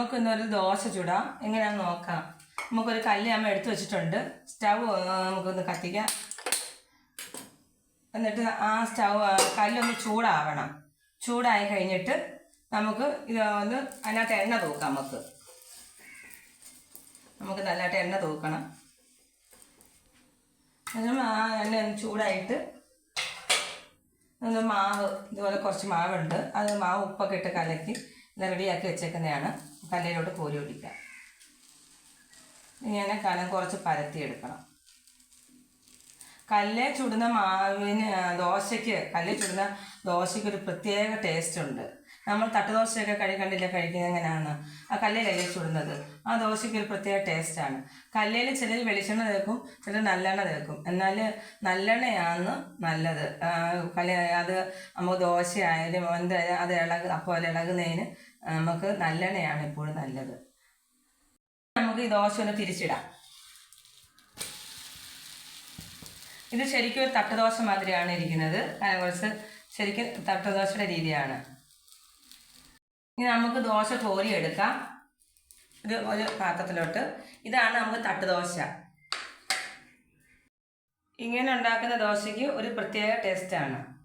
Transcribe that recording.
നമുക്ക് ഇന്നൊരു ദോശ ചുടാം. എങ്ങനെയാണെന്ന് നോക്കാം. നമുക്കൊരു കല്ല് അമ്മ എടുത്തു വെച്ചിട്ടുണ്ട്. സ്റ്റവ് നമുക്കൊന്ന് കത്തിക്കാം. എന്നിട്ട് ആ കല്ലൊന്ന് ചൂടാവണം. ചൂടായി കഴിഞ്ഞിട്ട് നമുക്ക് ഇതൊന്ന് അതിനകത്ത് എണ്ണ തൂക്കാം. നമുക്ക് നല്ലതായിട്ട് എണ്ണ തൂക്കണം. എന്നിട്ട് ആ എണ്ണ ഒന്ന് ചൂടായിട്ട് മാവ് ഇതുപോലെ കുറച്ച് മാവുണ്ട്. അത് മാവ് ഉപ്പൊക്കെ ഇട്ട് കലക്കി റെഡിയാക്കി വെച്ചേക്കുന്നതാണ്. കല്ലിലോട്ട് കോരി ഒഴിക്കാം. ഇങ്ങനെ കനം കുറച്ച് പരത്തിയെടുക്കണം. കല്ല് ചുടുന്ന ദോശയ്ക്ക് ഒരു പ്രത്യേക ടേസ്റ്റ് ഉണ്ട്. നമ്മൾ തട്ടുദോശയൊക്കെ കഴിക്കുന്നത് എങ്ങനെയാണ്? ആ കല്ലിലല്ലേ ചുടുന്നത്. ആ ദോശയ്ക്ക് ഒരു പ്രത്യേക ടേസ്റ്റാണ്. കല്ലിൽ ചിലർ വെളിച്ചെണ്ണ തേക്കും, ചിലർ നല്ലെണ്ണ തേക്കും. എന്നാൽ നല്ലെണ്ണയാണ് നല്ലത്. അത് നമുക്ക് ദോശയായാലും അത് അപ്പോൾ ഇളകുന്നതിന് നമുക്ക് നല്ലെണ്ണയാണ് എപ്പോഴും നല്ലത്. നമുക്ക് ഈ ദോശ ഒന്ന് തിരിച്ചിടാം. ഇത് ശരിക്കും ഒരു തട്ടുദോശ മാതിരിയാണ് ഇരിക്കുന്നത്. കുറച്ച് ശരിക്കും തട്ടുദോശയുടെ രീതിയാണ്. ഇനി നമുക്ക് ദോശ കോരിയെടുക്കാം ഒരു പാത്രത്തിലോട്ട്. ഇതാണ് നമുക്ക് തട്ടുദോശ. ഇങ്ങനെ ഉണ്ടാക്കുന്ന ദോശയ്ക്ക് ഒരു പ്രത്യേക ടേസ്റ്റാണ്.